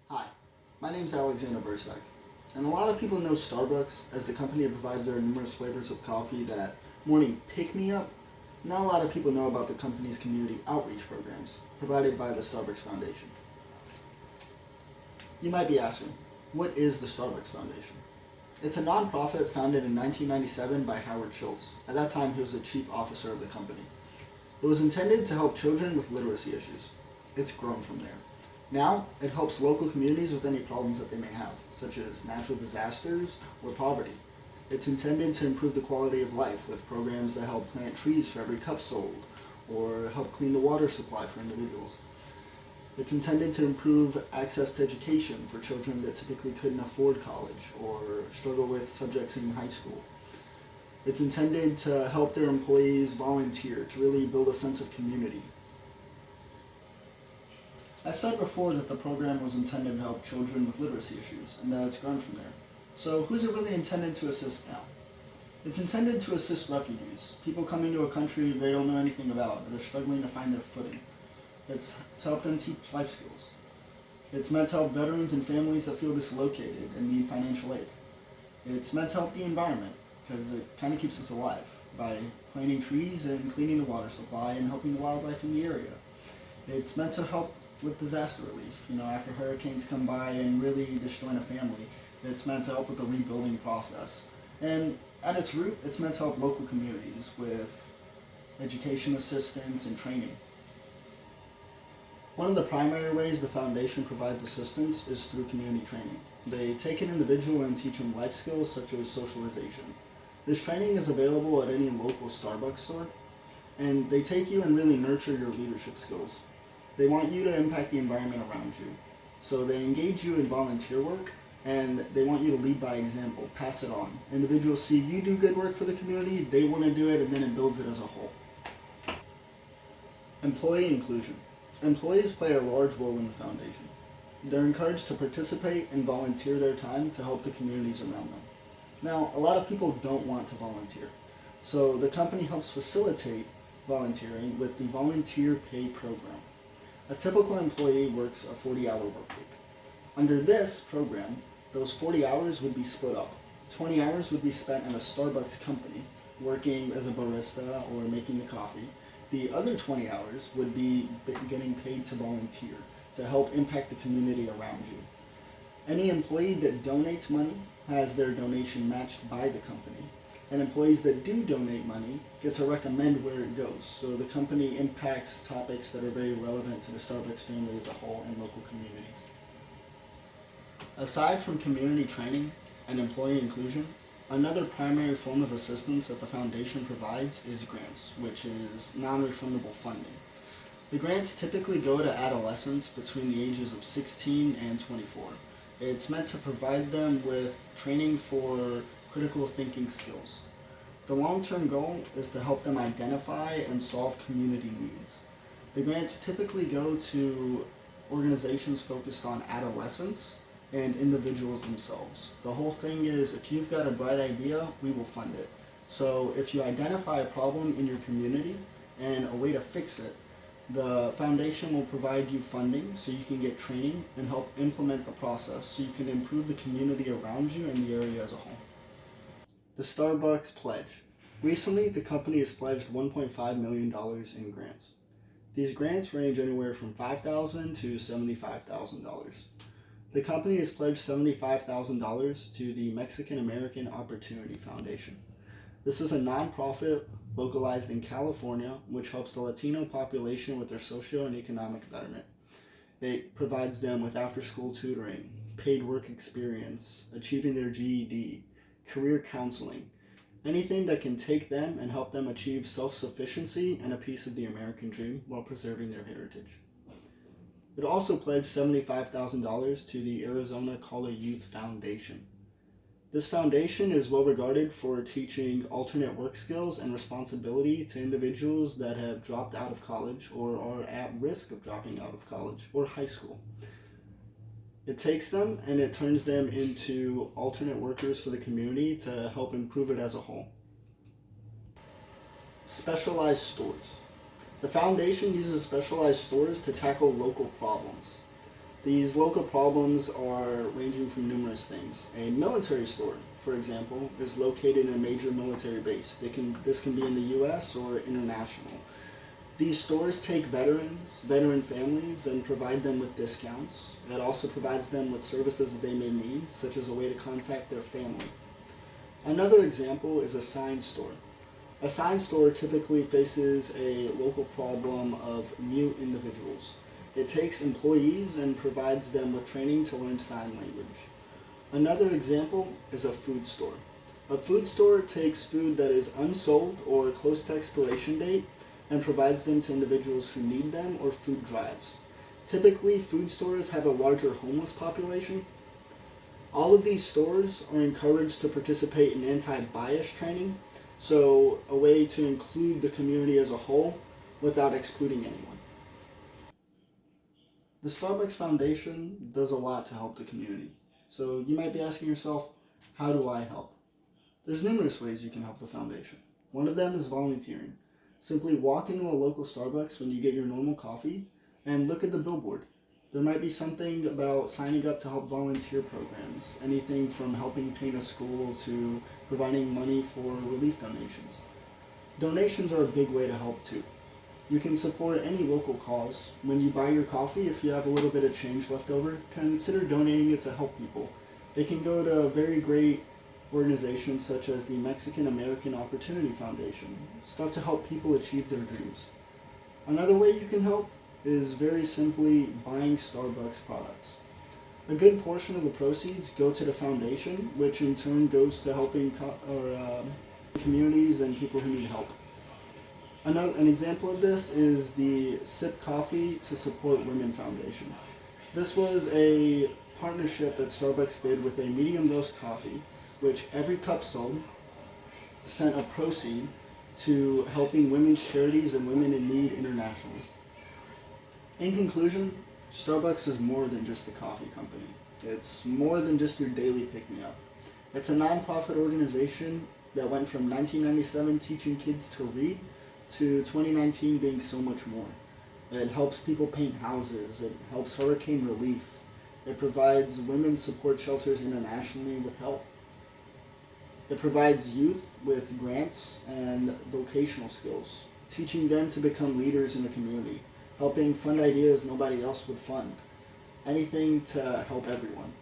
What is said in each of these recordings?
Hi, my name is Alexander Bursak, and a lot of people know Starbucks as the company that provides their numerous flavors of coffee that morning pick-me-up. Not a lot of people know about the company's community outreach programs provided by the Starbucks Foundation. You might be asking, what is the Starbucks Foundation? It's a nonprofit founded in 1997 by Howard Schultz. At that time, he was the chief officer of the company. It was intended to help children with literacy issues. It's grown from there. Now, it helps local communities with any problems that they may have, such as natural disasters or poverty. It's intended to improve the quality of life with programs that help plant trees for every cup sold, or help clean the water supply for individuals. It's intended to improve access to education for children that typically couldn't afford college or struggle with subjects in high school. It's intended to help their employees volunteer to really build a sense of community. I said before that the program was intended to help children with literacy issues, and that it's grown from there. So who's it really intended to assist now? It's intended to assist refugees, people coming to a country they don't know anything about, that are struggling to find their footing. It's to help them teach life skills. It's meant to help veterans and families that feel dislocated and need financial aid. It's meant to help the environment, because it kind of keeps us alive by planting trees and cleaning the water supply and helping the wildlife in the area. It's meant to help with disaster relief. After hurricanes come by and really destroy a family, it's meant to help with the rebuilding process. And at its root, it's meant to help local communities with education assistance and training. One of the primary ways the foundation provides assistance is through community training. They take an individual and teach them life skills such as socialization. This training is available at any local Starbucks store, and they take you and really nurture your leadership skills. They want you to impact the environment around you. So they engage you in volunteer work, and they want you to lead by example, pass it on. Individuals see you do good work for the community, they want to do it, and then it builds it as a whole. Employee inclusion. Employees play a large role in the foundation. They're encouraged to participate and volunteer their time to help the communities around them. Now, a lot of people don't want to volunteer, so the company helps facilitate volunteering with the Volunteer Pay Program. A typical employee works a 40-hour work week. Under this program, those 40 hours would be split up. 20 hours would be spent in a Starbucks company, working as a barista or making the coffee. The other 20 hours would be getting paid to volunteer to help impact the community around you. Any employee that donates money has their donation matched by the company, and employees that do donate money get to recommend where it goes. So the company impacts topics that are very relevant to the Starbucks family as a whole and local communities. Aside from community training and employee inclusion, another primary form of assistance that the foundation provides is grants, which is non-refundable funding. The grants typically go to adolescents between the ages of 16 and 24. It's meant to provide them with training for critical thinking skills. The long-term goal is to help them identify and solve community needs. The grants typically go to organizations focused on adolescents and individuals themselves. The whole thing is, if you've got a bright idea, we will fund it. So if you identify a problem in your community and a way to fix it, the foundation will provide you funding so you can get training and help implement the process so you can improve the community around you and the area as a whole. The Starbucks Pledge. Recently, the company has pledged $1.5 million in grants. These grants range anywhere from $5,000 to $75,000. The company has pledged $75,000 to the Mexican American Opportunity Foundation. This is a nonprofit localized in California which helps the Latino population with their social and economic betterment. It provides them with after-school tutoring, paid work experience, achieving their GED, career counseling, anything that can take them and help them achieve self-sufficiency and a piece of the American dream while preserving their heritage. It also pledged $75,000 to the Arizona Kala Youth Foundation. This foundation is well regarded for teaching alternate work skills and responsibility to individuals that have dropped out of college or are at risk of dropping out of college or high school. It takes them and it turns them into alternate workers for the community to help improve it as a whole. Specialized stores. The foundation uses specialized stores to tackle local problems. These local problems are ranging from numerous things. A military store, for example, is located in a major military base. This can be in the US or international. These stores take veteran families, and provide them with discounts. It also provides them with services that they may need, such as a way to contact their family. Another example is a sign store. A sign store typically faces a local problem of mute individuals. It takes employees and provides them with training to learn sign language. Another example is a food store. A food store takes food that is unsold or close to expiration date and provides them to individuals who need them, or food drives. Typically, food stores have a larger homeless population. All of these stores are encouraged to participate in anti-bias training, so a way to include the community as a whole without excluding anyone. The Starbucks Foundation does a lot to help the community. So you might be asking yourself, how do I help? There's numerous ways you can help the foundation. One of them is volunteering. Simply walk into a local Starbucks when you get your normal coffee and look at the billboard. There might be something about signing up to help volunteer programs, anything from helping paint a school to providing money for relief donations. Donations are a big way to help too. You can support any local cause. When you buy your coffee, if you have a little bit of change left over, consider donating it to help people. They can go to very great organizations such as the Mexican American Opportunity Foundation, stuff to help people achieve their dreams. Another way you can help is very simply buying Starbucks products. A good portion of the proceeds go to the foundation, which in turn goes to helping communities and people who need help. An example of this is the Sip Coffee to Support Women Foundation. This was a partnership that Starbucks did with a medium roast coffee, which every cup sold sent a proceed to helping women's charities and women in need internationally. In conclusion, Starbucks is more than just a coffee company. It's more than just your daily pick-me-up. It's a nonprofit organization that went from 1997 teaching kids to read to 2019 being so much more. It helps people paint houses. It helps hurricane relief. It provides women's support shelters internationally with help. It provides youth with grants and vocational skills, teaching them to become leaders in the community, helping fund ideas nobody else would fund, anything to help everyone.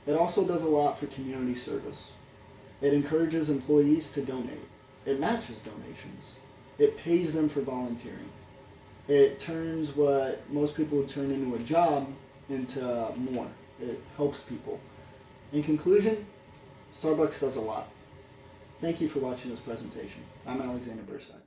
It also does a lot for community service. It encourages employees to donate. It matches donations. It pays them for volunteering. It turns what most people would turn into a job into more. It helps people. In conclusion, Starbucks does a lot. Thank you for watching this presentation. I'm Alexander Bursak.